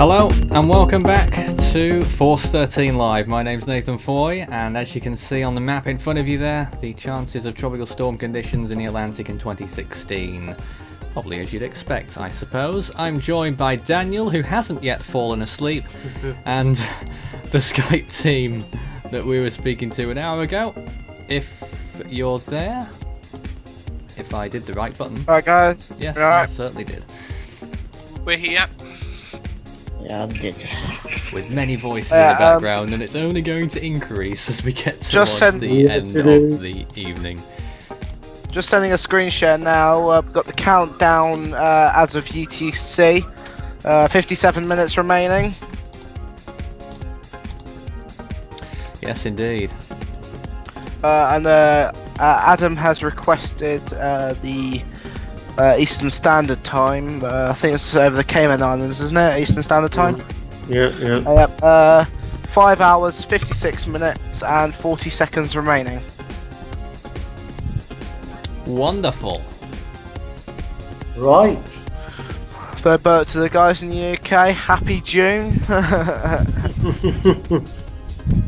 Hello and welcome back to Force 13 Live. My name's Nathan Foy, and as you can see on the map in front of you there, the chances of tropical storm conditions in the Atlantic in 2016. Probably as you'd expect, I suppose. I'm joined by Daniel, who hasn't yet fallen asleep, and the Skype team that we were speaking to an hour ago. If you're there, if I did the right button. Alright guys. Yes, right. I certainly did. We're here. Yeah, I'm good. With many voices in the background, and it's only going to increase as we get towards the end of the evening. Just sending a screen share now. I've got the countdown as of UTC. 57 minutes remaining. Yes, indeed. And Adam has requested the Eastern Standard Time. I think it's over the Cayman Islands, isn't it? Eastern Standard Time? Yeah. 5 hours, 56 minutes, and 40 seconds remaining. Wonderful. Right. So, but to the guys in the UK, happy June.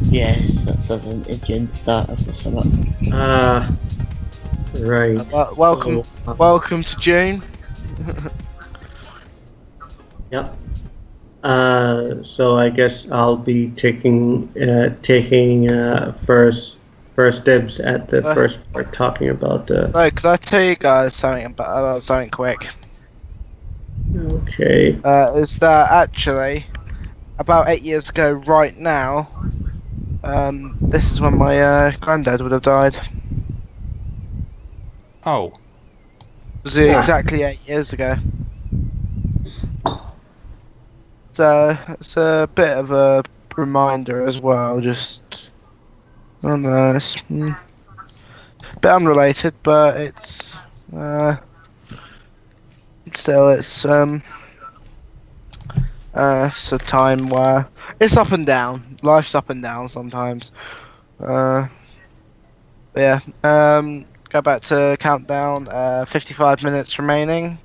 Yes, that's an Indian start of the summer. Right. Welcome to June. Yep. So I guess I'll be taking first dibs at the first part, talking about the. Right, could I tell you guys something about something quick? Okay. Is that actually about 8 years ago right now? This is when my granddad would have died. Oh. It was exactly 8 years ago. So it's a bit of a reminder as well. Just, I don't know, it's a bit unrelated, but it's still it's a time where it's up and down. Life's up and down sometimes. Yeah. Go back to countdown. 55 minutes remaining.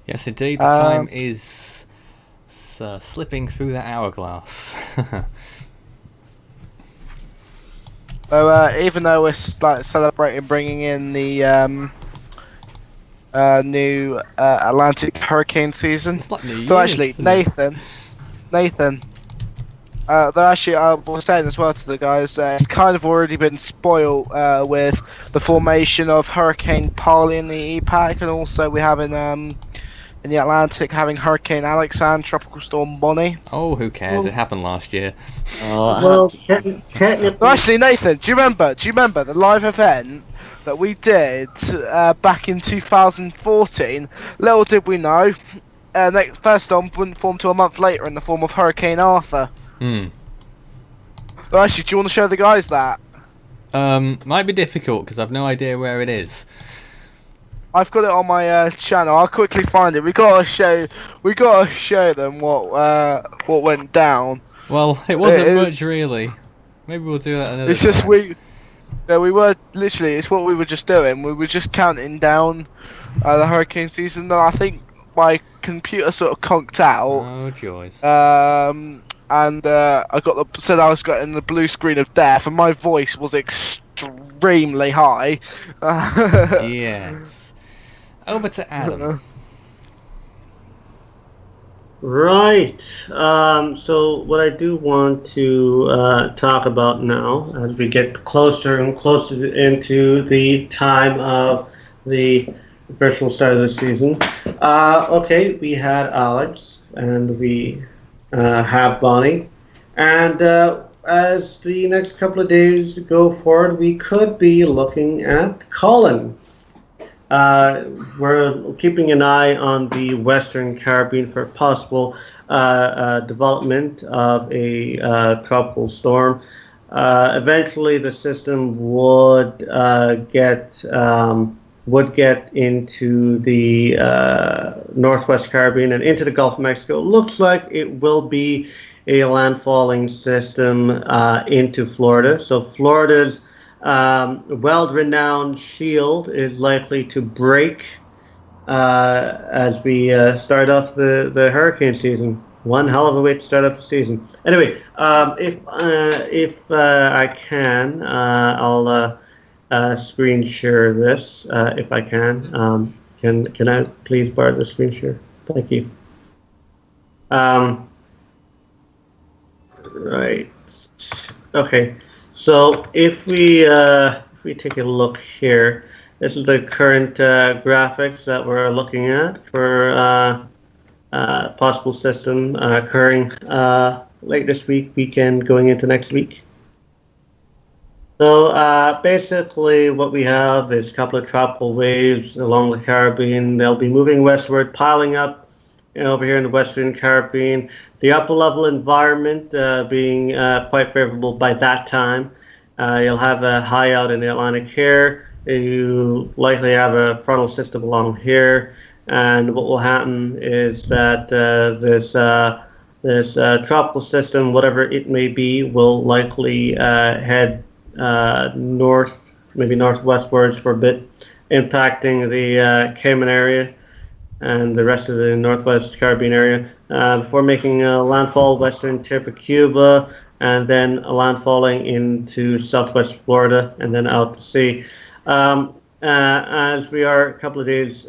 Yes, indeed. The time is slipping through that hourglass. So even though we're like celebrating bringing in the new Atlantic hurricane season, It's like New Year's, so actually isn't it? Nathan. Though actually, I was saying as well to the guys, it's kind of already been spoiled with the formation of Hurricane Polly in the EPAC, and also we have in the Atlantic having Hurricane Alexander, Tropical Storm Bonnie. Oh, who cares? It happened last year. Well, technically. Well, actually, Nathan, do you remember the live event that we did back in 2014? Little did we know, next first storm wouldn't form till a month later in the form of Hurricane Arthur. Hmm. But actually, do you want to show the guys that? Might be difficult because I've no idea where it is. I've got it on my channel. I'll quickly find it. We gotta show them what went down. Well, it wasn't much really. Maybe we'll do that another It's just time. we were literally. It's what we were just doing. We were just counting down the hurricane season. And I think my computer sort of conked out. Oh, joys. And said I was getting the blue screen of death, and my voice was extremely high. Yes. Over to Adam. Right. So what I do want to talk about now, as we get closer and closer into the time of the virtual start of the season. Okay, we had Alex, and we have Bonnie, and as the next couple of days go forward, we could be looking at Colin. We're keeping an eye on the Western Caribbean for possible development of a tropical storm. Eventually, the system would get into the Northwest Caribbean and into the Gulf of Mexico. Looks like it will be a landfalling system into Florida. So Florida's well-renowned shield is likely to break as we start off the hurricane season. One hell of a way to start off the season. Anyway, if I can, I'll screen share this if I can. Can I please borrow the screen share? Thank you. Right. Okay. So if we take a look here, this is the current graphics that we're looking at for possible system occurring late this weekend, going into next week. So basically, what we have is a couple of tropical waves along the Caribbean. They'll be moving westward, piling up over here in the Western Caribbean. The upper level environment being quite favorable by that time. You'll have a high out in the Atlantic here. You likely have a frontal system along here, and what will happen is that this tropical system, whatever it may be, will likely head north, maybe northwestwards for a bit, impacting the Cayman area and the rest of the northwest Caribbean area before making a landfall western tip of Cuba and then landfalling into southwest Florida and then out to sea. As we are a couple of days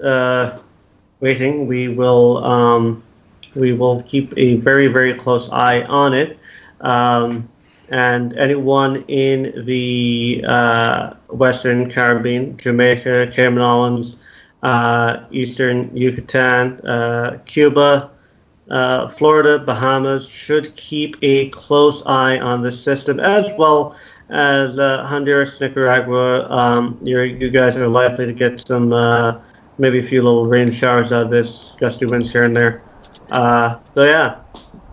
waiting, we will keep a very close eye on it. And anyone in the Western Caribbean, Jamaica, Cayman Islands, Eastern Yucatan, Cuba, Florida, Bahamas should keep a close eye on the system, as well as Honduras, Nicaragua. You guys are likely to get some, maybe a few little rain showers out of this, gusty winds here and there. So yeah,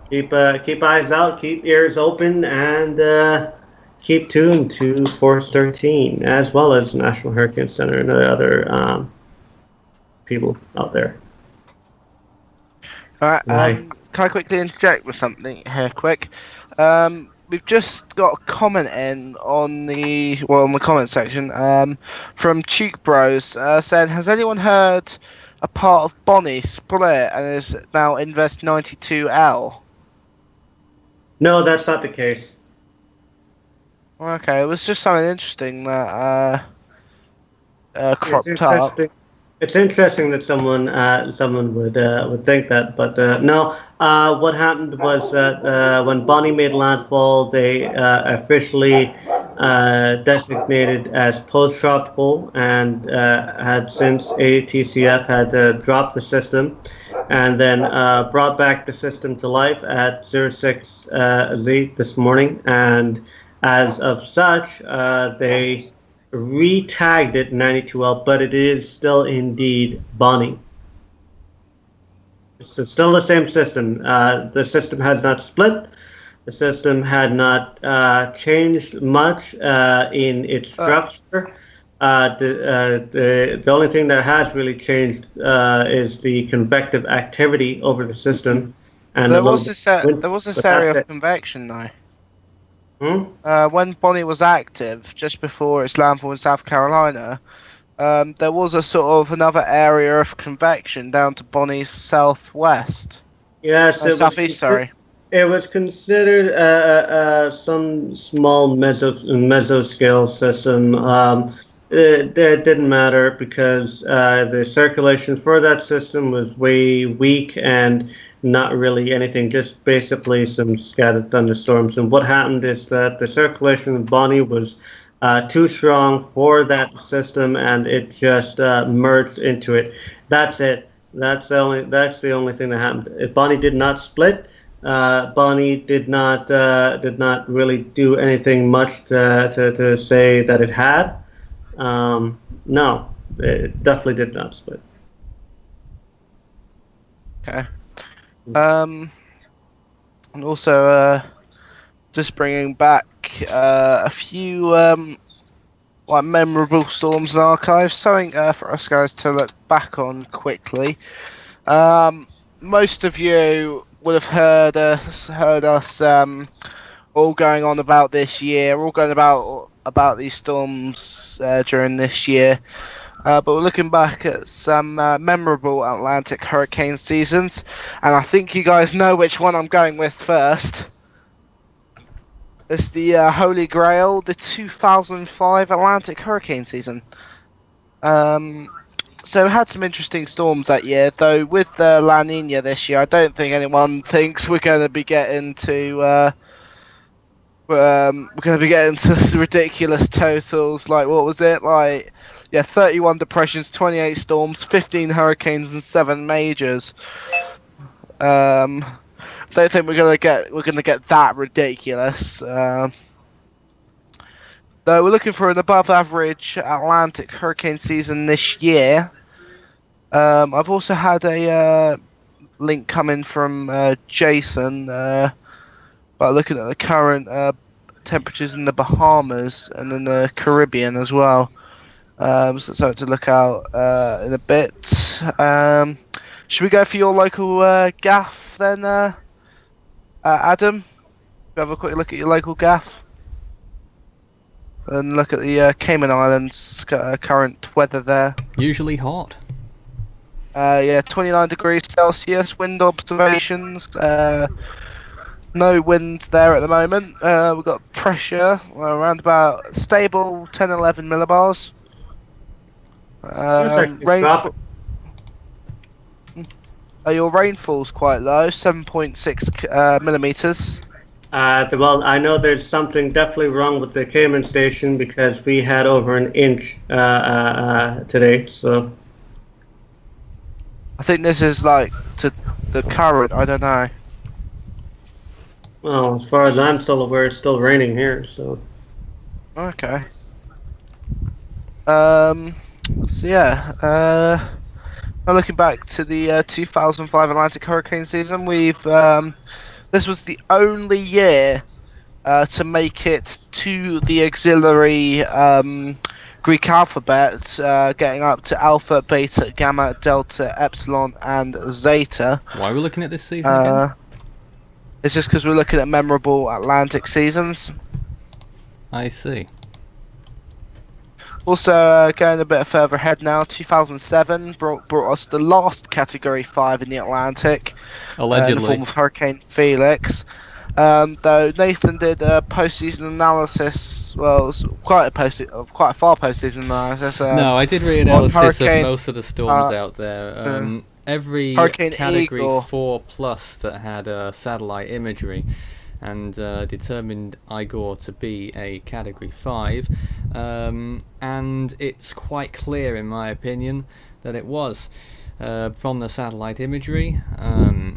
keep eyes out, keep ears open, and keep tuned to Force 13, as well as National Hurricane Center and other people out there. All right. Can I quickly interject with something here, quick? We've just got a comment in on the comment section from Cheek Bros saying, "Has anyone heard a part of Bonnie split and is now Invest 92L?" No, that's not the case. Okay, it was just something interesting that cropped up. It's interesting that someone would think that, but no. What happened was that when Bonnie made landfall, they officially designated as post-tropical and had since ATCF had dropped the system and then brought back the system to life at 06Z this morning, and as of such, they re-tagged it 92L, but it is still indeed Bonnie. It's still the same system. The system has not split. The system had not changed much in its structure. The only thing that has really changed is the convective activity over the system. And there was this area of convection though. When Bonnie was active, just before its landfall in South Carolina, there was a sort of another area of convection down to Bonnie's southwest. Yes, southeast. Sorry. It was considered some small mesoscale system. It didn't matter because the circulation for that system was way weak and not really anything, just basically some scattered thunderstorms. And what happened is that the circulation of Bonnie was too strong for that system, and it just merged into it. That's it. That's the only thing that happened. If Bonnie did not split, Bonnie did not really do anything much to say that it had. No, it definitely did not split. Okay. And also just bringing back a few like memorable storms and archives, something for us guys to look back on quickly. Most of you would have heard us all going on about this year, all going about these storms during this year. But we're looking back at some memorable Atlantic hurricane seasons, and I think you guys know which one I'm going with first. It's the Holy Grail, the 2005 Atlantic hurricane season. So we had some interesting storms that year, though with the La Nina this year, I don't think anyone thinks we're going to be getting to ridiculous totals. Like, what was it? Like, yeah, 31 depressions, 28 storms, 15 hurricanes, and 7 majors. Don't think we're gonna get that ridiculous. Though we're looking for an above average Atlantic hurricane season this year. I've also had a link coming from Jason, but looking at the current temperatures in the Bahamas and in the Caribbean as well. So it's something to look out in a bit. Should we go for your local gaff then, Adam? Have a quick look at your local gaff. And look at the Cayman Islands current weather there. Usually hot. Yeah, 29 degrees Celsius, wind observations. No wind there at the moment. We've got pressure around about stable 10-11 millibars. Rainfall. Your rainfall's quite low, 7.6 millimeters. Well, I know there's something definitely wrong with the Cayman station because we had over an inch today. So I think this is like to the current. I don't know. well, as far as I'm still aware, it's still raining here. So Okay. So yeah. Looking back to the 2005 Atlantic hurricane season, this was the only year to make it to the auxiliary Greek alphabet, getting up to Alpha, Beta, Gamma, Delta, Epsilon, and Zeta. Why are we looking at this season again? It's just because we're looking at memorable Atlantic seasons. I see. Also, going a bit further ahead now, 2007 brought us the last Category 5 in the Atlantic. Allegedly. In the form of Hurricane Felix. Though Nathan did a postseason analysis, well, it was quite a far postseason analysis. No, I did read analysis of Hurricane, most of the storms out there. Every Hurricane Category Eagle. 4 plus that had satellite imagery and determined Igor to be a Category 5, and it's quite clear, in my opinion, that it was. From the satellite imagery, I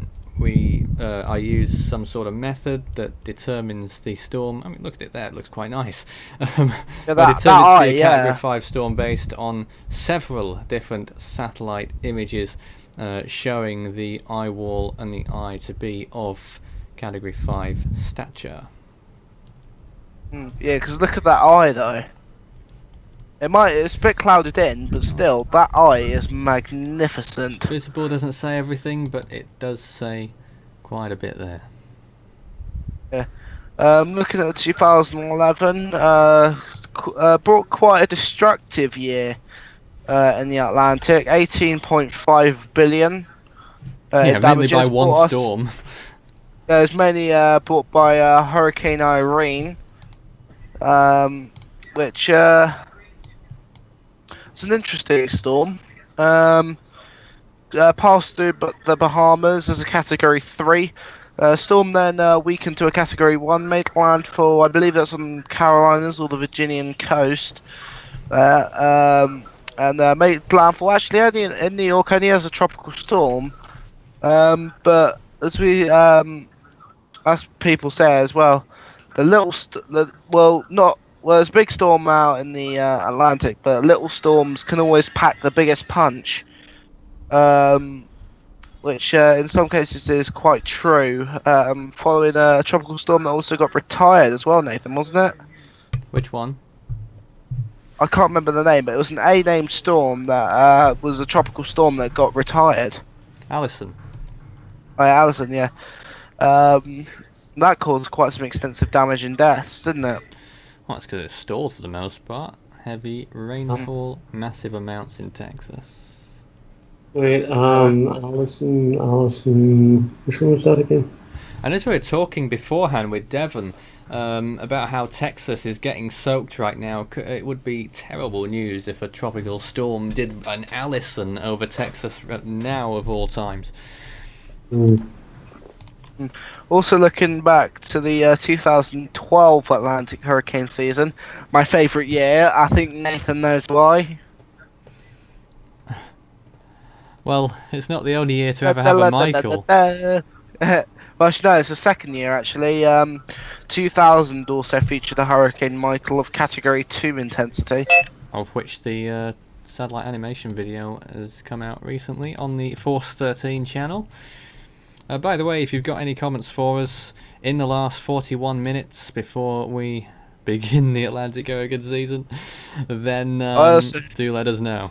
use some sort of method that determines the storm. I mean, look at it there; it looks quite nice. I determined to be a Category 5 storm based on several different satellite images showing the eye wall and the eye to be of Category 5 stature. Yeah, because look at that eye though. It's a bit clouded in, but still, that eye is magnificent. Visible doesn't say everything, but it does say quite a bit there. Yeah. Looking at 2011, brought quite a destructive year in the Atlantic. 18.5 billion. Yeah, mainly by one storm. It was mainly brought by Hurricane Irene, which it's an interesting storm. Passed through the Bahamas as a Category 3. Storm then weakened to a Category 1, made landfall, I believe that's on Carolinas or the Virginian coast. And made landfall actually only in New York, only as a tropical storm. But as people say as well, there's a big storm out in the Atlantic, but little storms can always pack the biggest punch, which in some cases is quite true. Following a tropical storm that also got retired as well, Nathan, wasn't it? Which one? I can't remember the name, but it was an A-named storm that was a tropical storm that got retired. Allison. Oh, yeah, Allison, yeah. That caused quite some extensive damage and deaths, didn't it? Well, that's because it stalled for the most part. heavy rainfall, massive amounts in Texas. Wait, Allison, which one was that again? And as we were talking beforehand with Devon about how Texas is getting soaked right now, it would be terrible news if a tropical storm did an Allison over Texas now of all times. Also, looking back to the 2012 Atlantic hurricane season, my favourite year. I think Nathan knows why. Well, it's not the only year to ever have a Michael. Well, no, it's the second year actually. 2000 also featured a Hurricane Michael of Category 2 intensity. Of which the satellite animation video has come out recently on the Force 13 channel. By the way, if you've got any comments for us in the last 41 minutes before we begin the Atlantic hurricane season, then do let us know.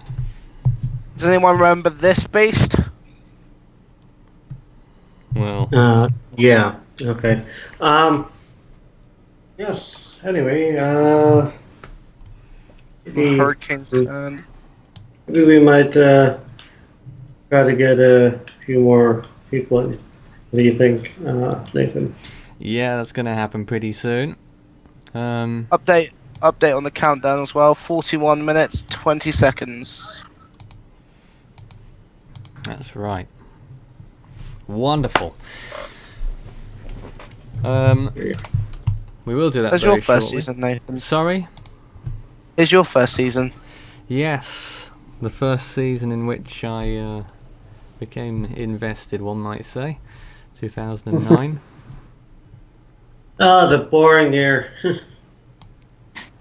Does anyone remember this beast? Well, yeah, okay. Yes, anyway, Hurricanes. maybe we might try to get a few more people in. What do you think, Nathan? yeah, that's going to happen pretty soon. Update on the countdown as well. 41 minutes, 20 seconds. That's right. Wonderful. We will do that It's very your first shortly. season, Nathan. Sorry? It's your first season. Yes, the first season in which I became invested, one might say. 2009. The boring year.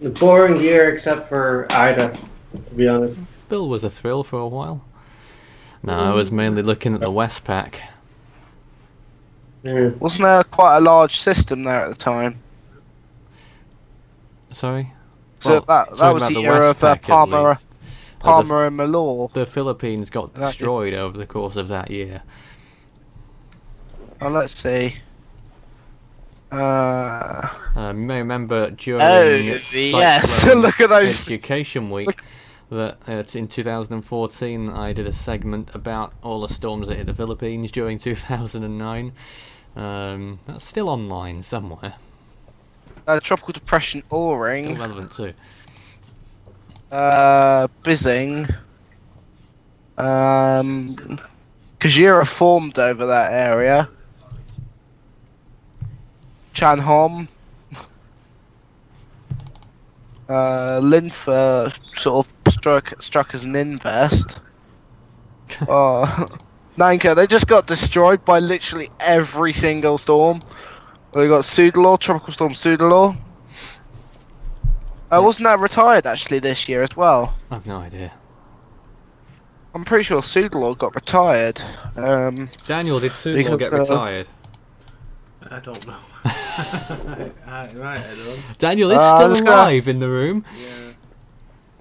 The boring year except for Ida, to be honest. Bill was a thrill for a while. No, I was mainly looking at the Westpac. Yeah. Wasn't there quite a large system there at the time? Sorry? So Well, that talking was about the year of Westpac at Palmer least. and Malore. The Philippines got That- destroyed over the course of that year. Oh, let's see. You may remember during yes, Cyclone look at those. Education Week that in 2014 I did a segment about all the storms that hit the Philippines during 2009. That's still online somewhere. Tropical Depression O-ring. Still relevant too. Bizzing. Kajira formed over that area. Chanhom. Linfa sort of struck as an invest. Nanka, they just got destroyed by literally every single storm. They got Sudalor, Tropical Storm Sudalor. Wasn't that retired actually this year as well? I've no idea. I'm pretty sure Sudalor got retired. Daniel, did Sudalor because, get retired? I don't know. I don't. Daniel is I'm still just gonna- alive in the room. Yeah.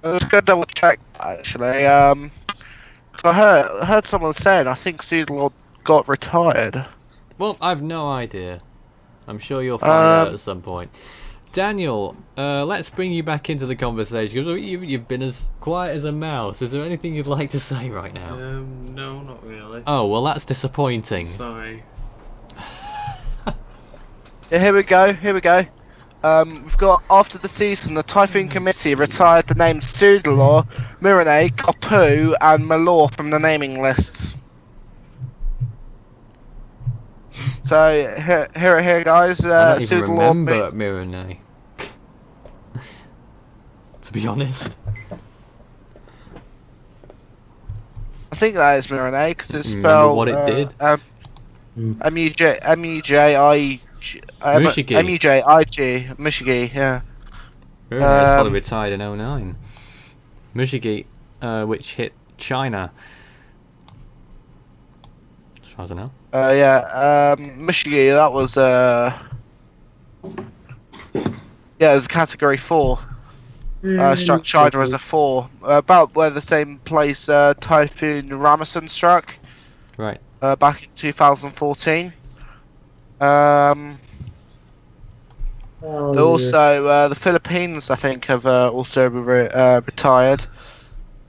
I'm just gonna double check actually. 'Cause I heard someone saying I think Sudalor got retired. Well, I've no idea. I'm sure you'll find out at some point. Daniel, let's bring you back into the conversation because you've been as quiet as a mouse. Is there anything you'd like to say right now? No, not really. Oh, well, that's disappointing. Sorry. Yeah, here we go. We've got after the season, the Typhoon Committee retired the names Sudalor, Mirane, Kopu, and Malore from the naming lists. So here, guys. I don't even Sudalor. remember Mirane. To be honest. I think that is Mirane because it's Remember spelled. what it did? M-U-J-I-G. Mushigi. M-U-J-I-G. Mushigi, yeah. Mirane's probably retired in 09. Mushigi, which hit China. As far as I know. Mushigi, that was yeah, it was category 4. Struck China as a 4. About where the same place Typhoon Ramazan struck. Right. Back in 2014. Oh, Also, the Philippines, I think, have also retired.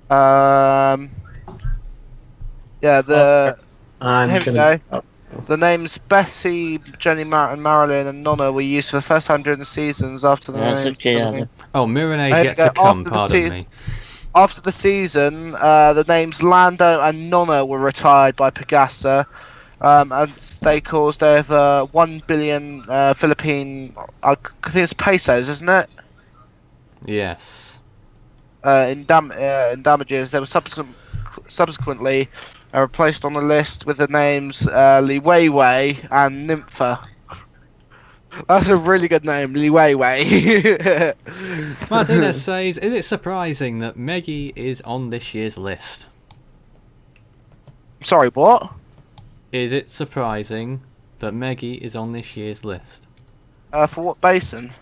Um, yeah, I'm here we gonna. go. The names Bessie, Jenny, and Marilyn, and Nonna were used for the first 100 seasons after the That's names. okay, Adam. Oh, Mirene's Here we yet go. to come, pardon me. After the season, the names Lando and Nonna were retired by Pagasa, and they caused over 1 billion Philippine, I think it's pesos, isn't it? Yes. In damages. They were subsequently replaced on the list with the names Li Weiwei and Nympha. That's a really good name, Li Weiwei. Martinez says, is it surprising that Meggie is on this year's list? Sorry, what? Is it surprising that Meggie is on this year's list? For what basin?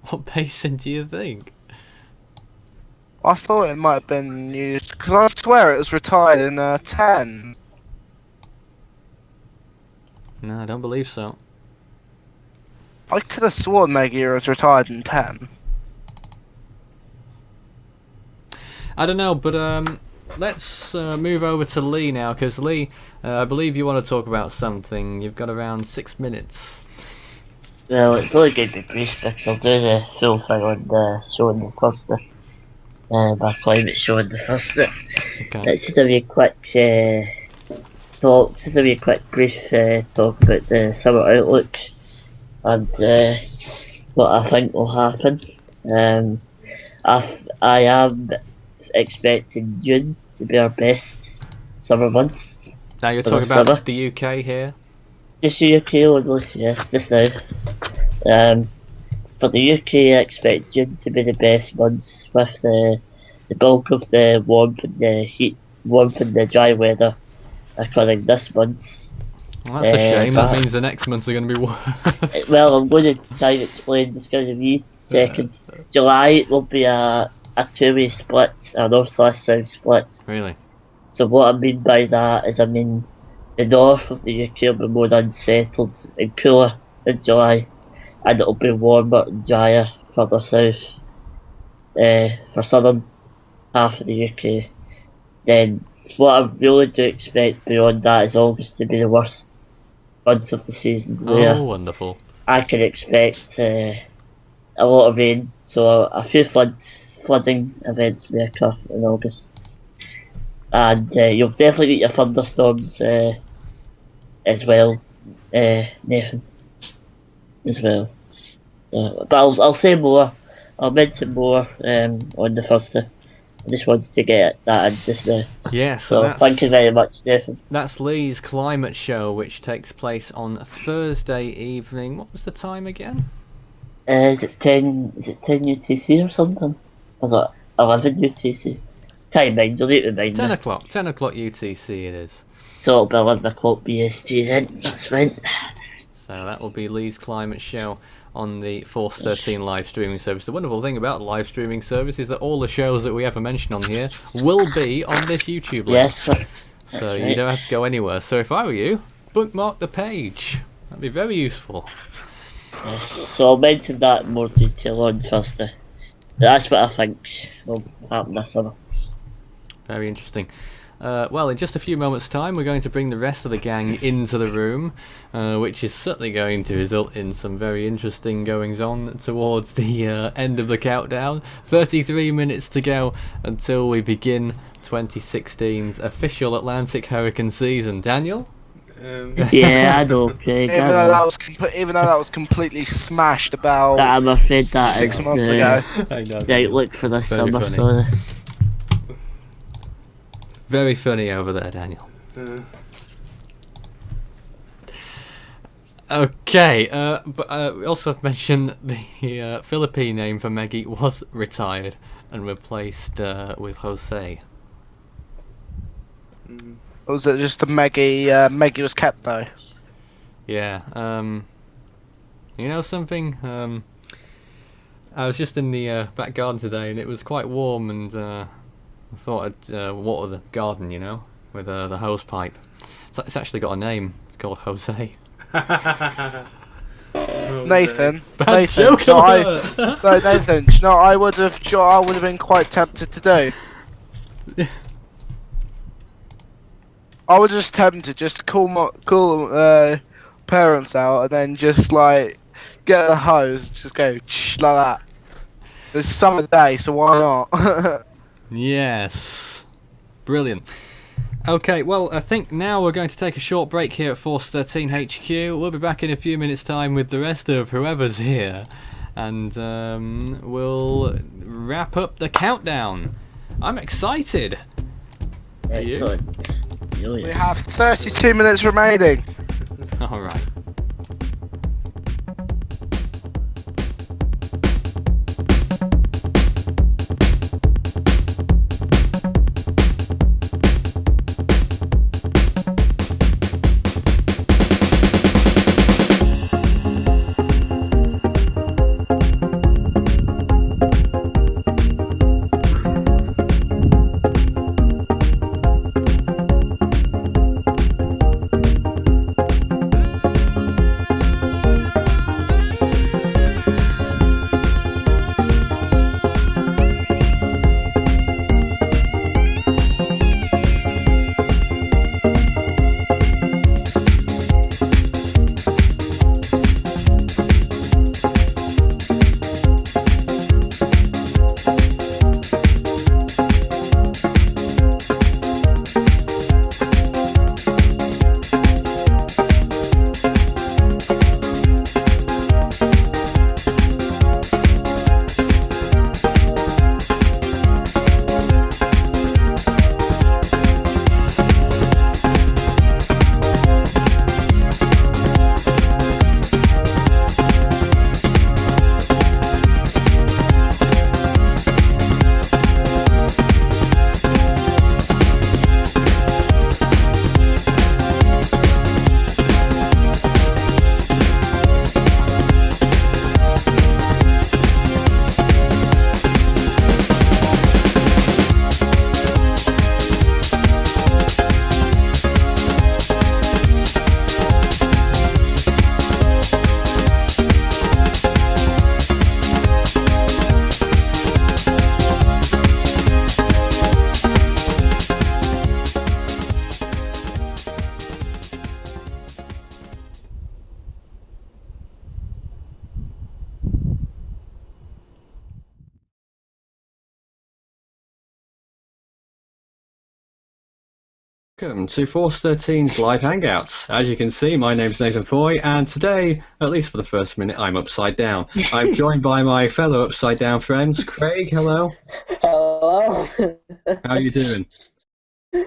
What basin do you think? I thought it might have been used because I swear it was retired in 10. No, I don't believe so. I could have sworn Meggie was retired in 10. I don't know, but let's move over to Lee now, because Lee, I believe you want to talk about something. You've got around 6 minutes. Well, it's only going to be brief because I'll do the full thing on the show in the cluster. My climate show in the cluster. Okay. It's just a wee quick talk, just a wee quick brief talk about the summer outlook and what I think will happen. I am expecting June to be our best summer month. Now you're For talking the about summer. the UK here? Just the UK only, yes, just now. For the UK, I expect June to be the best months with the bulk of the warmth and the dry weather occurring this month. Well, that's a shame. That but- means the next months are going to be worse. Well, I'm going to try and explain this kind of wee second. July will be a two-way split, a north/south split. Really? So what I mean by that is, I mean the north of the UK will be more unsettled and cooler in July, and it'll be warmer and drier further south. For southern half of the UK. Then what I really do expect beyond that is August to be the worst month of the season, where Oh, wonderful. I can expect a lot of rain, so a few flooding events may occur in August. And you'll definitely get your thunderstorms as well, Nathan, as well. But I'll say more. I'll mention more on the Thursday. I just wanted to get that in just now. Yes, So thank you very much, Nathan. That's Lee's climate show, which takes place on Thursday evening. What was the time again? Is it 10 UTC or something? Or is it 11 UTC? Can't mind, you'll need to remind 10 me. o'clock. 10 o'clock UTC it is. So it'll be 11 o'clock BST then, that's fine. So that will be Lee's climate show on the Force 13 live streaming service. The wonderful thing about the live streaming service is that all the shows that we ever mention on here will be on this YouTube link. Yes, that's So right. you don't have to go anywhere. So if I were you, bookmark the page. That'd be very useful. Yes. So I'll mention that in more detail on Thursday. That's what I think will happen this summer. Very interesting. Well, in just a few moments' time, we're going to bring the rest of the gang into the room, which is certainly going to result in some very interesting goings-on towards the end of the countdown. 33 minutes to go until we begin 2016's official Atlantic hurricane season. Daniel? Yeah, I know, Craig. Even though that was completely smashed about I'm afraid that 6 is months ago. I know. the outlook for this Very summer. funny. So Very funny over there, Daniel. Okay, but we also have mentioned the Philippine name for Meggie was retired and replaced with Jose. Or was it just the Meggie? Meggie was kept though. Yeah, you know something? I was just in the back garden today and it was quite warm, and I thought I'd water the garden, you know, with the hose pipe. So it's actually got a name. It's called Jose. Oh Nathan, Bad Nathan, joke no, alert. no, Nathan, do you know what I would have been quite tempted to do. I was just tempted just to call parents out and then just like get a hose, just go like that. It's summer day, so why not? Yes. Brilliant. Okay, well, I think now we're going to take a short break here at Force 13 HQ. We'll be back in a few minutes' time with the rest of whoever's here. And we'll wrap up the countdown. I'm excited. Are you? Excellent. We have 32 minutes remaining. Alright. Welcome to Force 13's live hangouts. As you can see, my name's Nathan Foy, and today, at least for the first minute, I'm upside down. I'm joined by my fellow upside down friends. Craig, hello. Hello. How are you doing?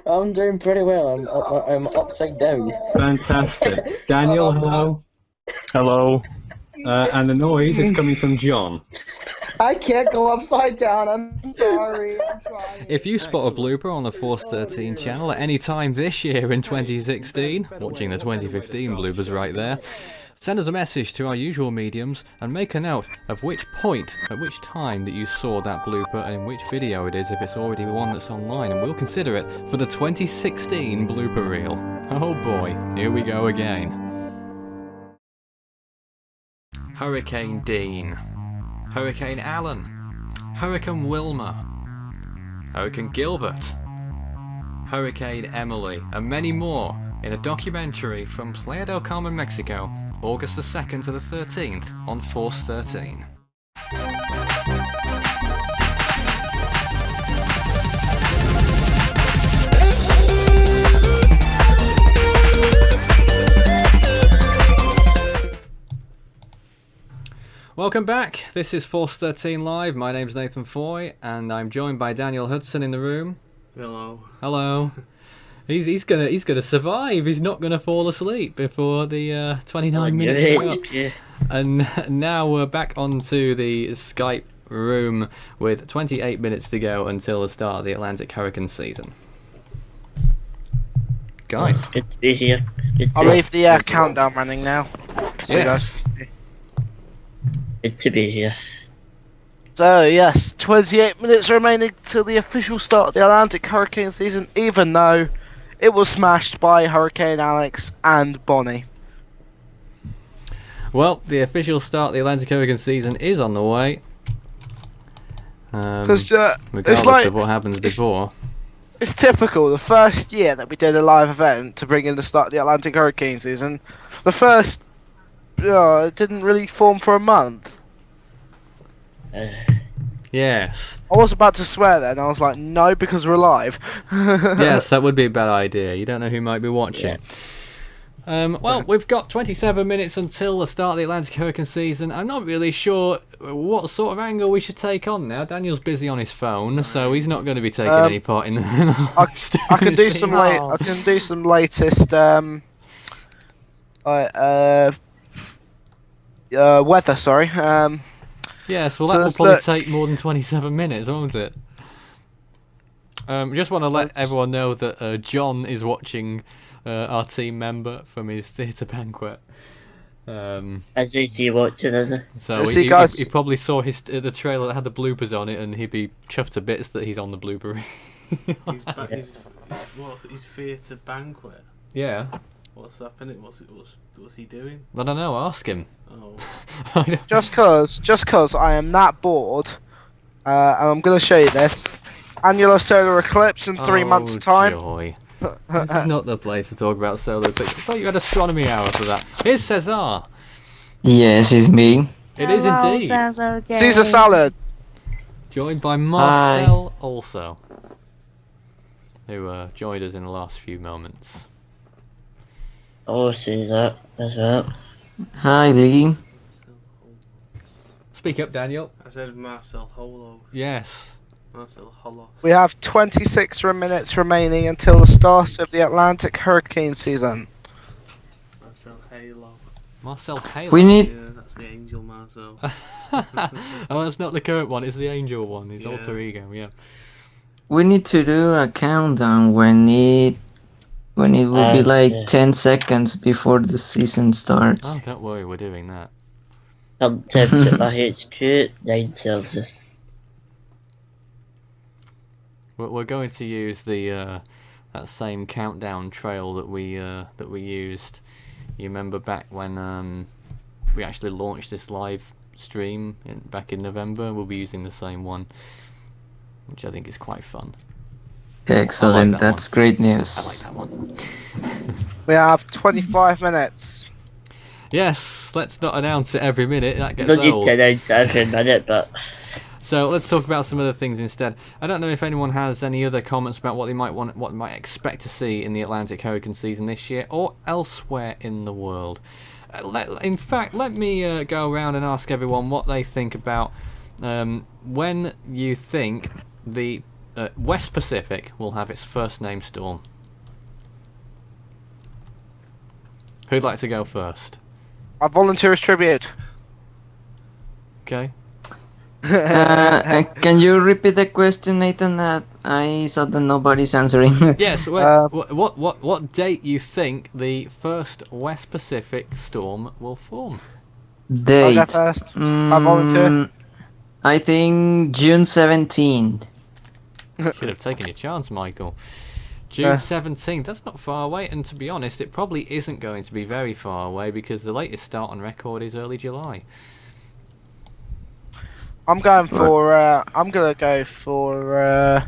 I'm doing pretty well. I'm upside down. Fantastic. Daniel, hello. Hello. And the noise is coming from John. I can't go upside down. I'm sorry. I'm trying. If you spot a blooper on the Force 13 channel at any time this year in 2016, watching the 2015 bloopers right there, send us a message to our usual mediums and make a note of which point, at which time that you saw that blooper and in which video it is if it's already one that's online, and we'll consider it for the 2016 blooper reel. Oh boy, here we go again. Hurricane Dean, Hurricane Alan, Hurricane Wilma, Hurricane Gilbert, Hurricane Emily, and many more in a documentary from Playa del Carmen, Mexico, August the 2nd to the 13th on Force 13. Welcome back. This is Force 13 Live. My name's Nathan Foy, and I'm joined by Daniel Hudson in the room. Hello. Hello. He's gonna survive. He's not gonna fall asleep before the 29 minutes are up. Yeah. And now we're back onto the Skype room with 28 minutes to go until the start of the Atlantic Hurricane season. Guys. Good to be here. I'll leave the countdown running now. So you guys Yes. can see. Good to be here. So yes, 28 minutes remaining till the official start of the Atlantic Hurricane season, even though it was smashed by Hurricane Alex and Bonnie. Well, the official start of the Atlantic Hurricane season is on the way. Because Regardless of what happens before. it's typical. The first year that we did a live event to bring in the start of the Atlantic Hurricane season, the first it didn't really form for a month. Yes. I was about to swear then. I was like, no, because we're live. Yes, that would be a bad idea. You don't know who might be watching. Well, we've got 27 minutes until the start of the Atlantic Hurricane season. I'm not really sure what sort of angle we should take on now. Daniel's busy on his phone, so he's not going to be taking any part in the live stream. I can do some I can do some latest weather. Sorry. Yes, well, So that will let's probably look. take more than 27 minutes, won't it? Just want to let everyone know that John is watching our team member from his theatre banquet. As you see watching, is it? So See, he guys- probably saw the trailer that had the bloopers on it, and he'd be chuffed to bits that he's on the blooper. He's theatre banquet. Yeah, What's happening? What's he doing? I don't know. Ask him. Oh, Just cause I am that bored, and I'm gonna show you this annular solar eclipse in 3 months' time. Joy. This is not the place to talk about solar eclipse. I thought you had astronomy hour for that. Here's Cesar. Yes, it's me. It is indeed. Caesar salad. Joined by Marcel also, who joined us in the last few moments. Oh, see that. That's that. Hi, Lee. Speak up, Daniel. I said Marcel Holo. Yes. Marcel Holos. We have 26 minutes remaining until the start of the Atlantic Hurricane season. Marcel Halo. Marcel Halo. We need. Yeah, that's the angel Marcel. Oh, that's not the current one. It's the angel one. His Yeah. alter ego. Yeah. We need to do a countdown when it will be like yeah. 10 seconds before the season starts. Oh, don't worry. We're doing that. Temperature at my HQ, 9 Celsius. We're going to use the that same countdown trail that we used. You remember back when we actually launched this live stream back in November? We'll be using the same one, which I think is quite fun. Excellent, that that's one. great I news. like that one. We have 25 minutes. Yes, let's not announce it every minute. That gets Don't need old. to announce every minute, but So let's talk about some other things instead. I don't know if anyone has any other comments about what they might expect to see in the Atlantic Hurricane season this year or elsewhere in the world. In fact, let me go around and ask everyone what they think about when you think the West Pacific will have its first named storm. Who'd like to go first? I volunteer as tribute. Okay. Can you repeat the question, Nathan? That I saw that nobody's answering. Yes. What date you think the first West Pacific storm will form? I'll go Date. first. I volunteer. I think June 17th. Should have taken your chance, Michael. June 17th. That's not far away, and to be honest, it probably isn't going to be very far away because the latest start on record is early July. I'm going for. I'm gonna go for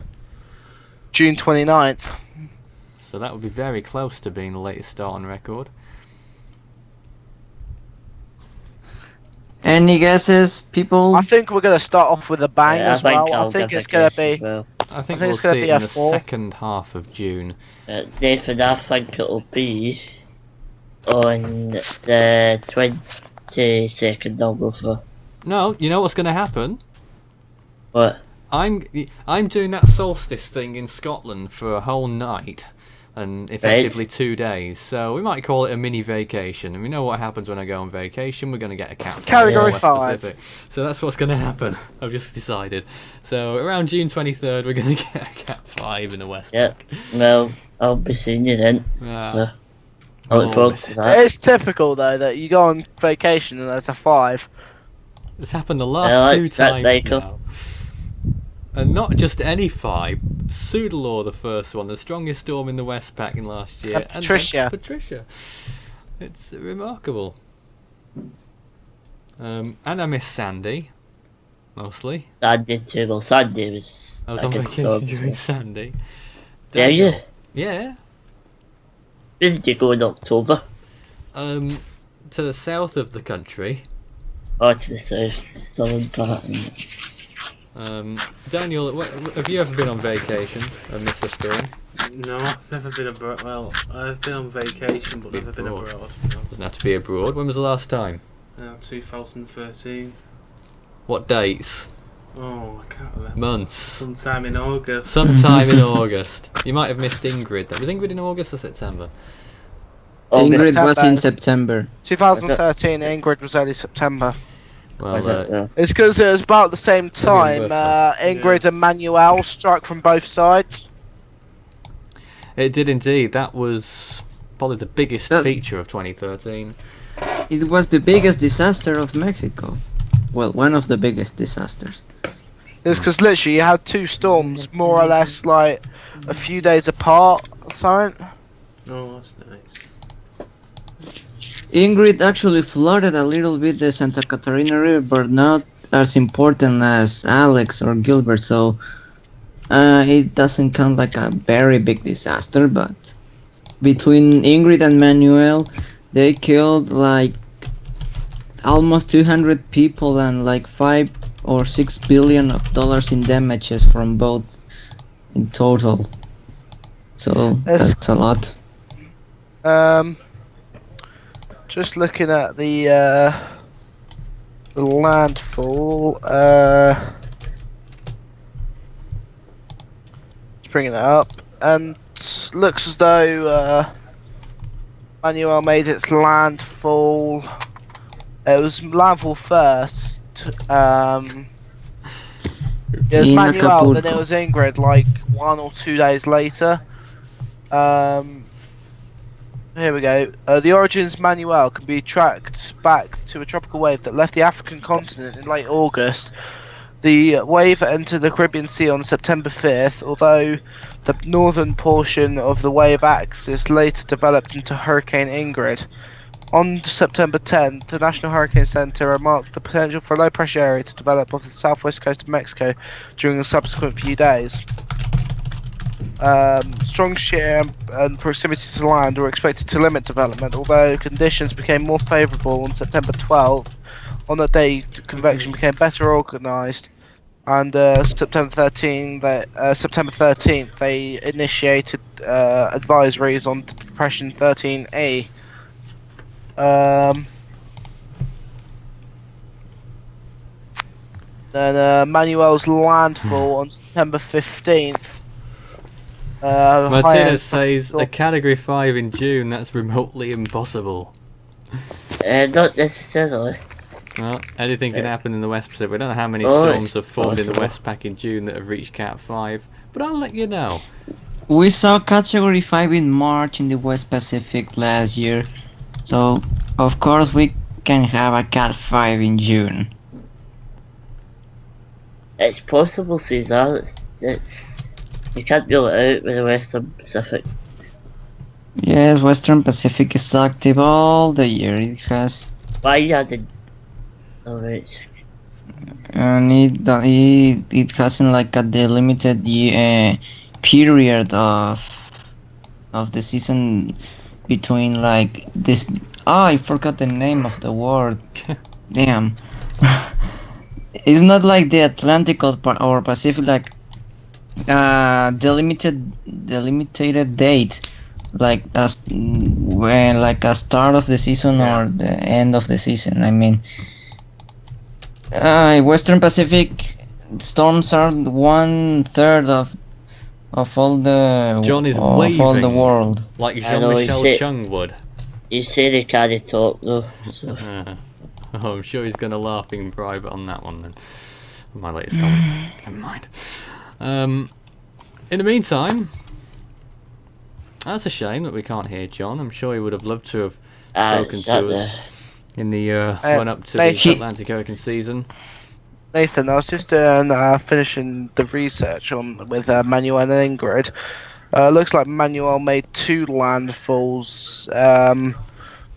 June 29th. So that would be very close to being the latest start on record. Any guesses, people? I think we're gonna start off with a bang yeah, as well. I I'll think give it's a gonna guess be. as well. I think think we'll it's gonna see be it in a the 4. second half of June. Nathan, I think it'll be on the 22nd. I'll go for. No, you know what's going to happen? What? I'm doing that solstice thing in Scotland for a whole night and effectively 2 days. So we might call it a mini vacation. And we know what happens when I go on vacation. We're going to get a cat fight in Category the West 5. Pacific. So that's what's going to happen. I've just decided. So around June 23rd, we're going to get a cat 5 in the West. Yeah. Well, I'll be seeing you then. Ah, So, I look Oh, forward miss to it. that. It's typical though that you go on vacation and there's a 5. it's happened the I last like 2 that, times Michael. now. And not just any 5. Pseudolaw, the first one, the strongest storm in the West Pac in last year. And Patricia. Patricia. It's remarkable. And I miss Sandy, mostly. Sandy too. Well, Sandy was. I was a on good vacation storm, during so. Sandy. Yeah, you. Yeah. Where did you go in October? To the south of the country. Oh, to the south, southern part. Daniel, have you ever been on vacation and missed a storm? No, I've never been abroad. Well, I've been on vacation, but never been abroad. No. Doesn't have to be abroad. When was the last time? 2013. What dates? Oh, I can't remember. Months. Sometime in August. Sometime in August. You might have missed Ingrid. Was Ingrid in August or September? Ingrid was in September. 2013, Ingrid was early September. Well, it's because it was about the same time Ingrid and Manuel struck from both sides. It did indeed. That was probably the biggest feature of 2013. It was the biggest disaster of Mexico. Well, one of the biggest disasters. It's because literally you had two storms more or less like a few days apart or something. Oh, that's nice. Ingrid actually flooded a little bit the Santa Catarina River, but not as important as Alex or Gilbert, so it doesn't count like a very big disaster. But between Ingrid and Manuel, they killed like almost 200 people and like $5 or $6 billion in damages from both in total. So that's a lot. Just looking at the landfall. Just bringing it up, and looks as though Manuel made its landfall. It was landfall first. It was Manuel, then it was Ingrid, like 1 or 2 days later. Here we go. The origins of Manuel can be tracked back to a tropical wave that left the African continent in late August. The wave entered the Caribbean Sea on September 5th, although the northern portion of the wave axis later developed into Hurricane Ingrid. On September 10th, the National Hurricane Center remarked the potential for a low-pressure area to develop off the southwest coast of Mexico during the subsequent few days. Strong shear and proximity to land were expected to limit development, although conditions became more favourable on September 12th. On that day, convection became better organised, and September 13th, they initiated advisories on Depression 13A. Then Manuel's landfall on September 15th. Martinez says a Category 5 in June, that's remotely impossible. Not necessarily. Well, anything can happen in the West Pacific. We don't know how many storms have formed in the Westpac in June that have reached Cat 5, but I'll let you know. We saw Category 5 in March in the West Pacific last year, so of course we can have a Cat 5 in June. It's possible, Cesar. You can't rule it out with the Western Pacific. Yes, Western Pacific is active all the year. It has. Why you added? Alright. And it hasn't like a delimited period of the season between like this. Oh, I forgot the name of the word. Damn. It's not like the Atlantic or Pacific, like delimited date, like when like a start of the season or the end of the season. I mean, Western Pacific storms are 1/3 of all the John is of waving all the world, like Jean-Michel Chung would. You say they can't talk though. So. Oh, I'm sure he's going to laugh in private on that one then. My latest comment. Never mind. In the meantime, that's a shame that we can't hear John. I'm sure he would have loved to have spoken to us in the run up to the Atlantic Hurricane season. Nathan, I was just finishing the research with Manuel and Ingrid. Looks like Manuel made 2 landfalls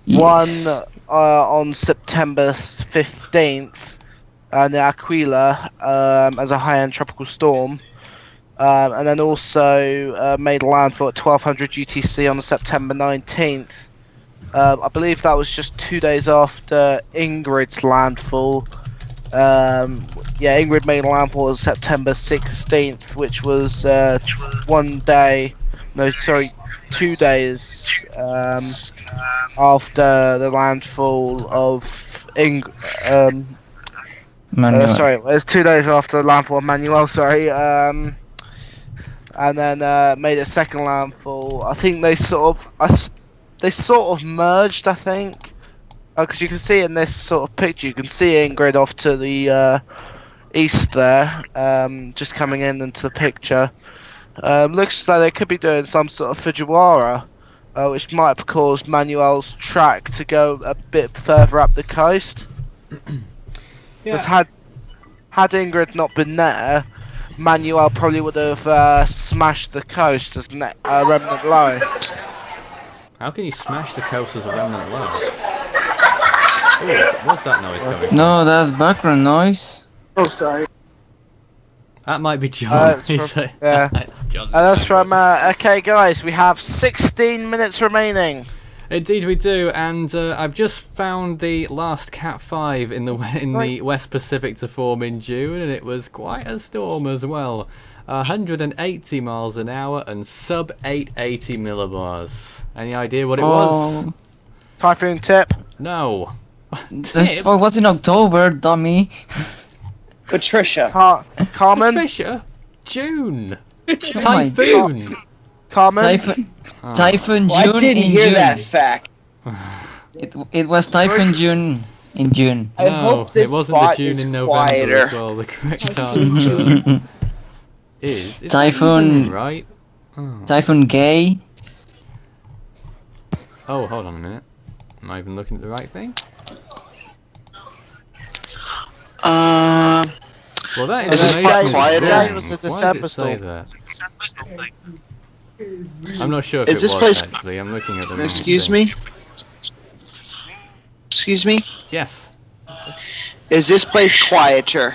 Yes. One on September 15th, the Aquila, as a high-end tropical storm. And then also made landfall at 1200 UTC on September 19th. I believe that was just 2 days after Ingrid's landfall. Yeah, Ingrid made landfall on September 16th, which was 1 day, no, sorry, 2 days after the landfall of Manuel. sorry, it was 2 days after the landfall of Manuel, sorry. And then made a second landfall. I think they sort of merged, I think. Because you can see in this sort of picture, you can see Ingrid off to the east there, just coming into the picture. Looks like they could be doing some sort of Fujiwara, which might have caused Manuel's track to go a bit further up the coast. Because had Ingrid not been there, Manuel probably would have smashed the coast as a remnant low. How can you smash the coast as a remnant low? Ooh, what's that noise coming from? No, that's background noise. Oh, sorry. That might be John. Yeah. It's John. That's from. Okay, guys, we have 16 minutes remaining. Indeed we do, and I've just found the last Cat 5 in the West Pacific to form in June, and it was quite a storm as well. 180 miles an hour and sub 880 millibars. Any idea what it was? Typhoon tip. No. Oh, what's in October, dummy? Patricia. Carmen. Patricia? June. my Typhoon. Carmen. Typhoon Well, June I didn't in hear June. that fact. It was Typhoon June in June. I No, hope this it wasn't spot the June is in November quieter. as well. The correct answer is Typhoon, right? Oh. Typhoon Gay. Oh, hold on a minute. Am I even looking at the right thing? Well, that Is this information quieter? is Yeah, wrong. it was a Why December does it say storm. that? I'm not sure if Is it this was place- actually. I'm looking at the wrong Excuse thing. me? Excuse me? Yes. Is this place quieter?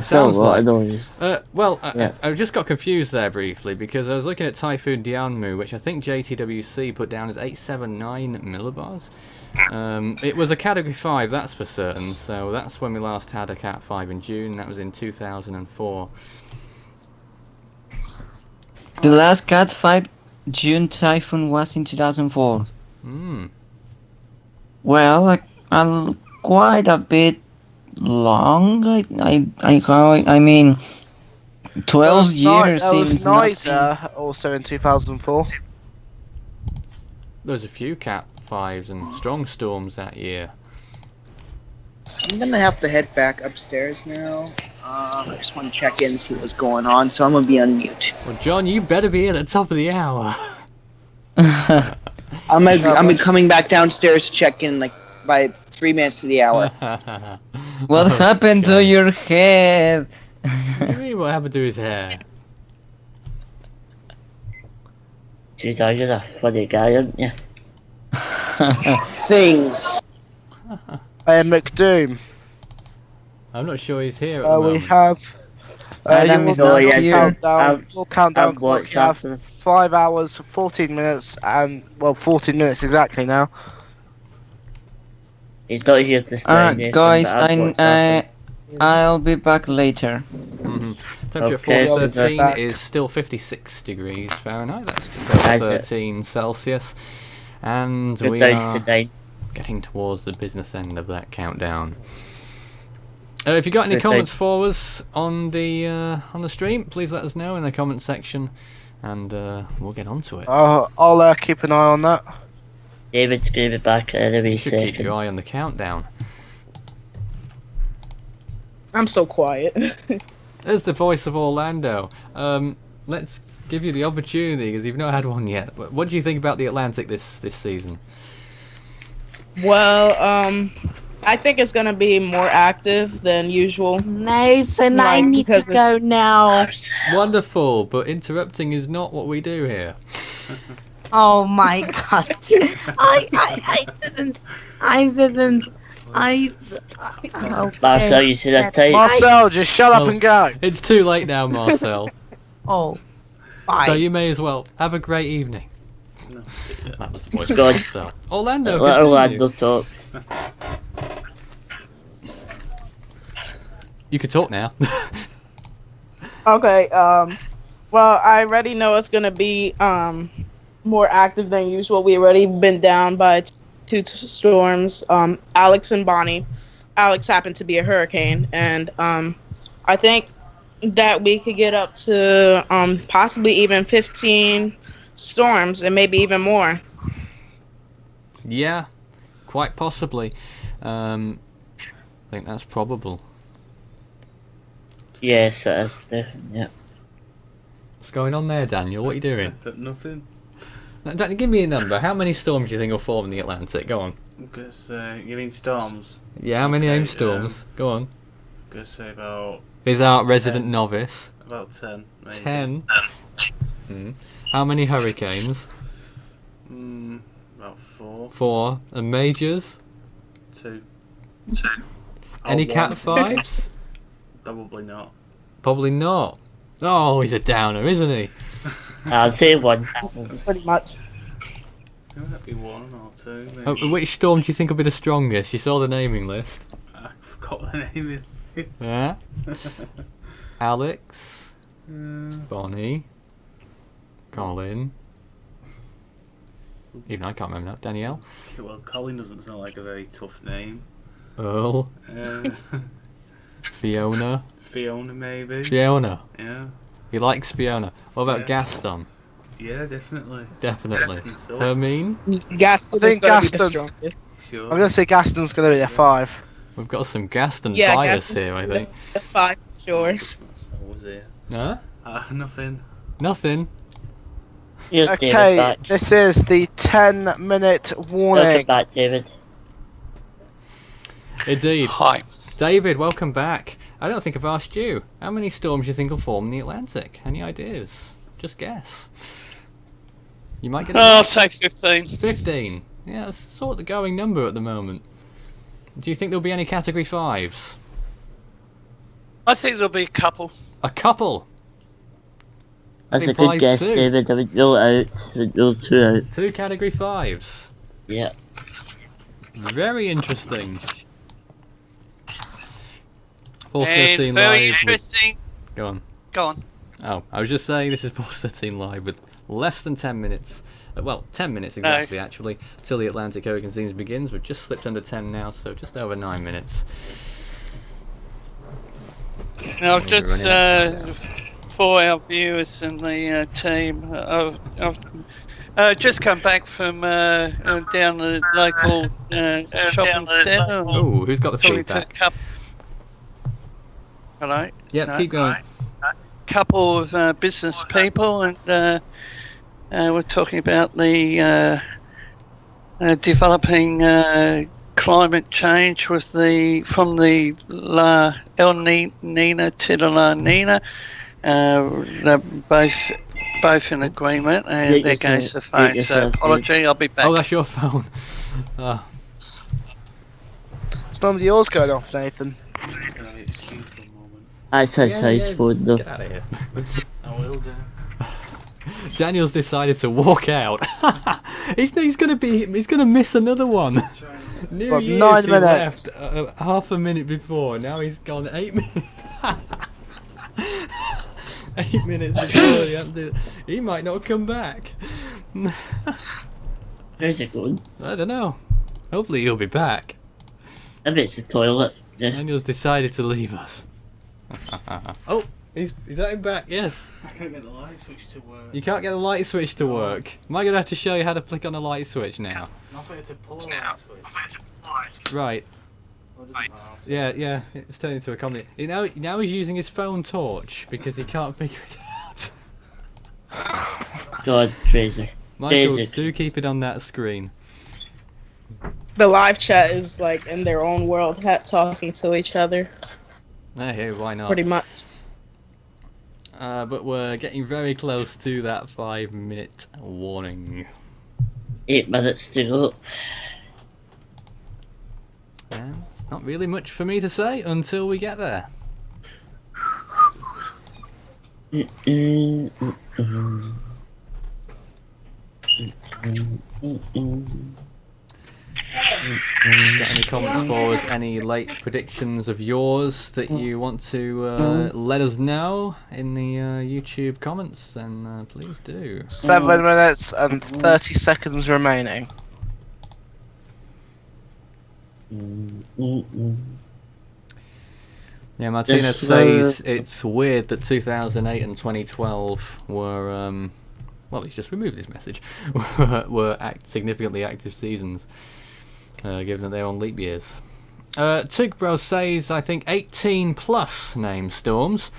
Sounds like. Yeah. I just got confused there briefly because I was looking at Typhoon Dianmu, which I think JTWC put down as 879 millibars. It was a Category 5, that's for certain, so that's when we last had a Cat 5 in June, that was in 2004. The last Cat 5 June typhoon was in 2004. Well, quite a bit long. I mean, 12 years seems not. Also in 2004. There was a few Cat 5s and strong storms that year. I'm gonna have to head back upstairs now. I just want to check in and see what's going on, so I'm gonna be on mute. Well, John, you better be at the top of the hour. I'm gonna be coming back downstairs to check in like by 3 minutes to the hour. What happened to your head? What do you mean, what happened to his hair? Jeez, you're a funny guy, aren't you? Things. McDoom. I'm not sure he's here at the We moment. have. Adam is not here. Your countdown I've clock. watched You have after. 5 hours, 14 minutes, and 14 minutes exactly now. He's not here to stay. Nathan, Guys, but I've watched after. I'll be back later. Temperature Okay. 413 Back. is still 56 degrees Fahrenheit, that's just over 13 Celsius. And Good we day are today. getting towards the business end of that countdown. If you got any Good comments day. for us on the stream, please let us know in the comment section, and we'll get onto it. I'll keep an eye on that. David's gonna be back in a wee You should keep second. your eye on the countdown. I'm so quiet. There's the voice of Orlando. Let's give you the opportunity because you've not had one yet. What do you think about the Atlantic this season? Well, I think it's gonna be more active than usual. Nathan, I Like, need to because go now. Wonderful, but interrupting is not what we do here. Oh my god. I didn't. Marcel, you should have typed. Marcel, just shut up Well, and go. It's too late now, Marcel. Oh. Bye. So you may as well have a great evening. No. That was the voice of God. Marcel. Orlando, Let continue. Orlando talk. You can talk now. Okay. Well, I already know it's gonna be more active than usual. We already been down by two storms. Alex and Bonnie. Alex happened to be a hurricane, and I think that we could get up to possibly even 15 storms and maybe even more. Yeah, quite possibly. I think that's probable. Yes, it is definitely. Yeah. What's going on there, Daniel? What are you doing? Nothing. Now, Daniel, give me a number. How many storms do you think will form in the Atlantic? Go on. Because you mean storms? Yeah, how many Okay, named storms? Go on. Gonna say about. Is our resident 10. novice. About 10. Maybe. 10. How many hurricanes? About 4. 4. And majors? 2. Any Oh, Cat one. 5s? Probably not. Probably not. Oh, he's a downer, isn't he? I'll say 1. Pretty much. It might be 1 or 2. Maybe. Oh, which storm do you think will be the strongest? You saw the naming list. I forgot the name. Yeah. Alex. Bonnie. Colin. Even I can't remember that. Danielle. Well, Colin doesn't sound like a very tough name. Earl. Fiona. Fiona, maybe. Fiona. Yeah. He likes Fiona. What about Yeah. Gaston? Yeah, definitely. Definitely. So. Hermine. Gaston I is think gonna be the Gaston- strongest. Sure. I'm gonna say Gaston's gonna be a 5. We've got some Gaston Yeah, bias Gaston's here, I gonna think. be a 5, sure. That's always here. Huh? Nothing. Nothing. Here's David Okay, back. this is the 10-minute warning. Welcome back, David. Indeed. Hi. David, welcome back. I don't think I've asked you. How many storms do you think will form in the Atlantic? Any ideas? Just guess. You might get I'll say 15. 15. Yeah, that's sort of the going number at the moment. Do you think there'll be any Category 5s? I think there'll be a couple. A couple? That's a implies good guess, 2. David. I would rule it out. I would rule 2 out. 2 Category 5s. Yeah. Very interesting. And 413 very live. interesting. Go on. Go on. Oh, I was just saying this is 413 live with less than 10 minutes. Well, 10 minutes exactly, actually, till the Atlantic Hurricane season begins. We've just slipped under 10 now, so just over 9 minutes. Now, just for our viewers and the team, I've just come back from down the local shopping centre. Oh, who's got the feedback? Hello? Yep, keep going. Couple of business people, and we're talking about the developing climate change with from the La El Nina to the La Nina. They're both in agreement, and there goes the phone. So apology, I'll be back. Oh, that's your phone. Oh. It's none of yours going off, Nathan. That's his house phone, though. Get out of here. I will do. Daniel's decided to walk out. he's gonna miss another one. New Got Year's 9 he minutes. left half a minute before. Now he's gone 8 minutes. 8 minutes before he might not come back. Where's it going? I don't know. Hopefully he'll be back. I bet it's the toilet. Yeah. Daniel's decided to leave us. Oh, he's that him back? Yes. I can't get the light switch to work. You can't get the light switch to work. Am I gonna have to show you how to flick on a light switch now? Nothing to pull a light switch. Right. Well, it doesn't matter. Yeah, it's turned into a comedy. Now he's using his phone torch because he can't figure it out. God, crazy. Michael, Crazy. do keep it on that screen. The live chat is like in their own world, talking to each other. Hey, why not? Pretty much. but we're getting very close to that 5-minute warning. 8 minutes to go. And it's not really much for me to say until we get there. Got any comments for us? Any late predictions of yours that you want to let us know in the YouTube comments? Then please do. 7 minutes and 30 seconds remaining. Yeah, Martinez says it's weird that 2008 and 2012 were, well, he's just removed his message, were significantly active seasons, given that they're on leap years. Tugbro says, I think 18 plus named storms,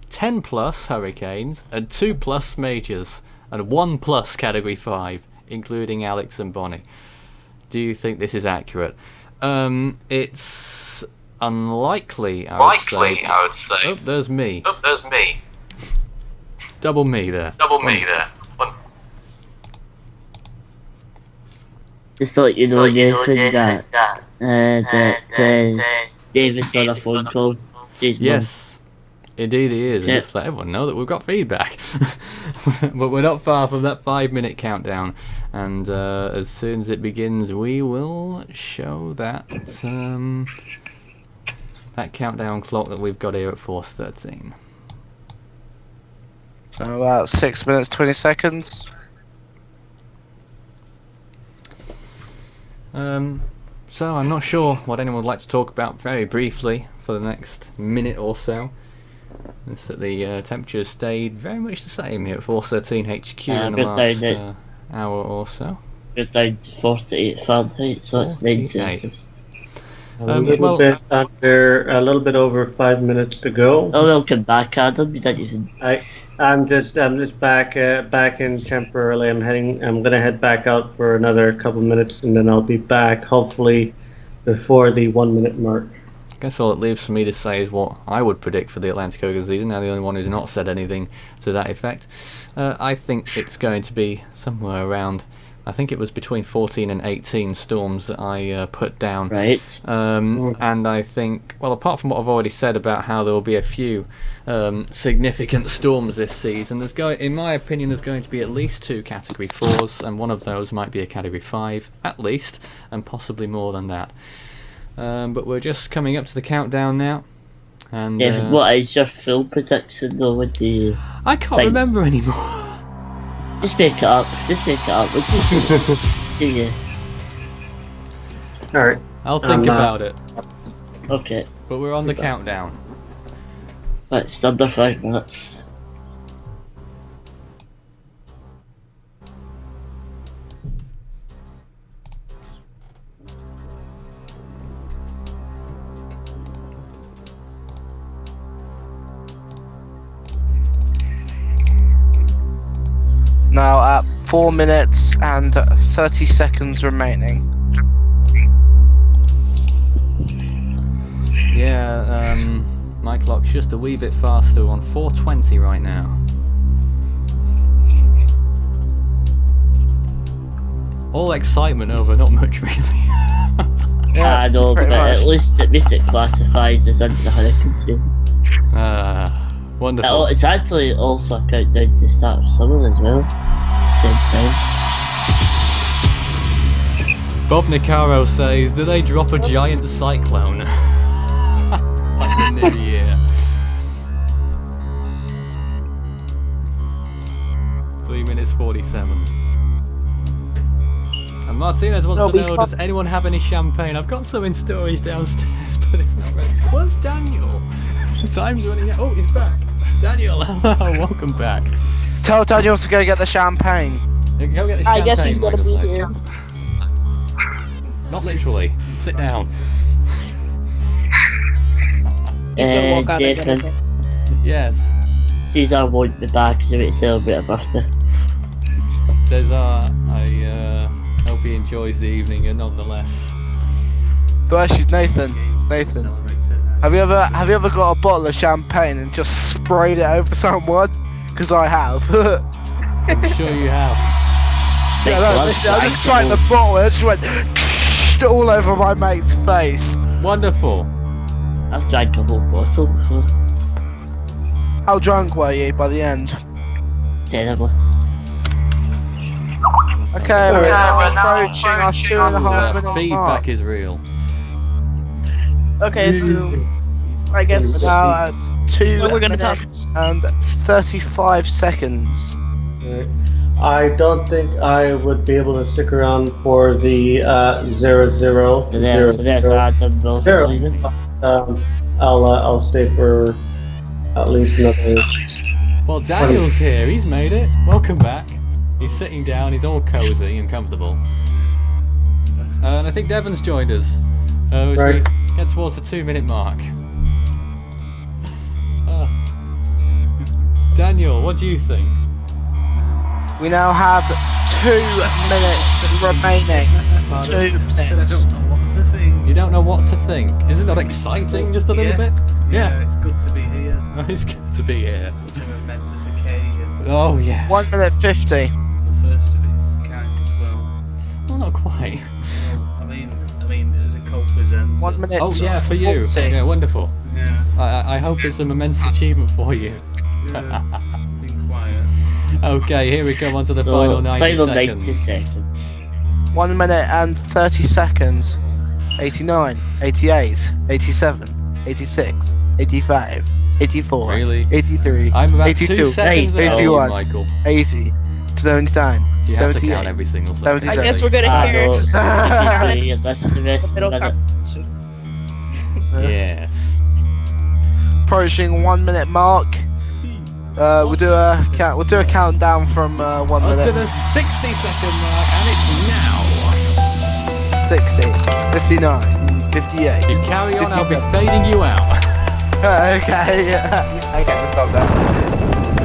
10 plus hurricanes, and 2 plus majors, and 1 plus category 5, including Alex and Bonnie. Do you think this is accurate? It's unlikely, I would say. Oh, there's me. Double me there. Just to let you know, Nathan, that David's on a phone call. Yes, indeed he is. And just let everyone know that we've got feedback. But we're not far from that 5-minute countdown. And as soon as it begins, we will show that that countdown clock that we've got here at Force 13. So about 6 minutes 20 seconds. So I'm not sure what anyone would like to talk about very briefly for the next minute or so. It's that the temperature has stayed very much the same here at Force 13 HQ in the last hour or so. We're down to 48 Fahrenheit, so it's 9 Celsius. A little bit over 5 minutes to go. Oh, welcome back, Adam. You didn't even. I'm just back in temporarily. I'm gonna head back out for another couple minutes, and then I'll be back hopefully before the 1 minute mark. I guess all it leaves for me to say is what I would predict for the Atlantic Ocean season. Now the only one who's not said anything to that effect. I think it's going to be somewhere around. I think it was between 14 and 18 storms that I put down. Right. And I think, well, apart from what I've already said about how there will be a few significant storms this season, in my opinion, there's going to be at least 2 Category 4s, and one of those might be a Category 5, at least, and possibly more than that. But we're just coming up to the countdown now. And what is your full prediction, though? What do you I can't remember anymore. Just make it up. Do you? Alright. I'll think about it. Okay. But we're on the countdown. Right, it's under 5 minutes. Now at 4 minutes and 30 seconds remaining. Yeah, my clock's just a wee bit faster on 4:20 right now. All excitement over not much really. Yeah, I know, but much. at least it classifies as under the hurricane season. Wonderful. It's actually also a countdown to start of summer as well. Same time. Bob Nicaro says, do they drop a giant cyclone? Fucking new year. 3 minutes 47. And Martinez wants to know, does anyone have any champagne? I've got some in storage downstairs, but it's not ready. Where's Daniel? Time's running out. Oh, he's back. Daniel, welcome back. Tell Daniel to go get the champagne. Go get the champagne. I guess he's gonna be here. Not literally. Sit down. He's gonna walk out Nathan, again. Yes. Caesar won't be back because he won't celebrate a birthday. Cesar, I hope he enjoys the evening nonetheless. So actually, Nathan. Celebrate Cesar. Have you ever got a bottle of champagne and just sprayed it over someone? Because I have. I'm sure you have. Yeah, no, listen, I just cracked the bottle and it just went all over my mate's face. Wonderful. I've drank a whole bottle before. How drunk were you by the end? Terrible. Okay, we're now approaching our 2.5 minutes Feedback mark. is real. Okay, so I guess We're now at 2 we're gonna talk. minutes and 35 seconds. I don't think I would be able to stick around for the 0-0. So there's Adam Bill. I'll stay for at least another. Well, Daniel's here. He's made it. Welcome back. He's sitting down. He's all cozy and comfortable. And I think Devon's joined us. As we get towards the 2-minute mark. Daniel, what do you think? We now have 2 minutes remaining. 2 minutes. You don't know what to think. Isn't that exciting? Just a little bit? Yeah, it's good to be here. It's good to be here. Such a momentous occasion. Oh, yes. 1 minute 50. The first of its kind as well. Well, not quite. I mean, as a co-presenter. 1 minute. Oh, yeah, for you. 40. Yeah, wonderful. Yeah. I hope it's a momentous achievement for you. Yeah. Be quiet. Okay, here we come on to the final 90 seconds. 1 minute and 30 seconds. 89, 88, 87, 86, 85, 84, Really? 83, I'm about 82, 2 seconds ahead of you, 81, Michael. 80, 79, You have to 78, count every single second. 77. I guess we're gonna hear middle conversation. Yes. Approaching 1 minute mark. We'll do a countdown from 1 Up to minute. the 60-second mark, and it's now. 60, 59, 58. You carry on, I'll be 57. fading you out. Okay, okay, let's stop that.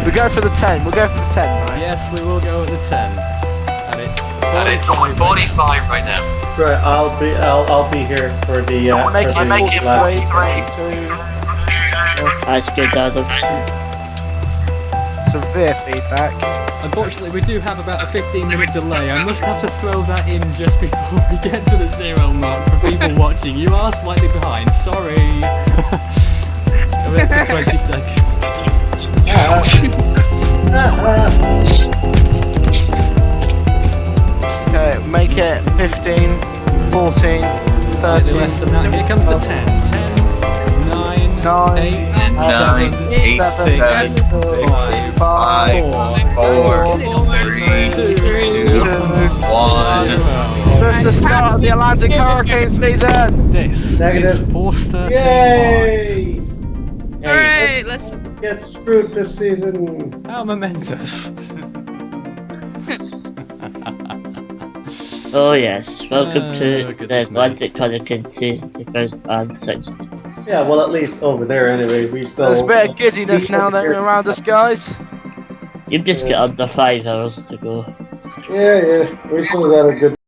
We go for the 10. We'll go for the 10. Right? Yes, we will go at the 10. And it's 45 right now. Right, I'll be here for the. Make it 43. That's good, Adam. Severe feedback. Unfortunately, we do have about a 15-minute delay. I must have to throw that in just before we get to the 0 mark for people watching. You are slightly behind, sorry. A bit for 20 seconds. Okay, make it 15, 14, 13. Here comes the 10. 10, 9, 8, 7, 5, 4, 3, 2, 1. This is the start of the Atlantic hurricane season. This Negative. is Forster. Yay! Alright, let's Get screwed this season. How momentous. Oh yes, welcome to the goodness me. Atlantic Hurricane season 2016. Yeah, well, at least over there anyway. We still. There's a bit of giddiness now then around us, guys. You've just got under 5 hours to go. Yeah, we still got a good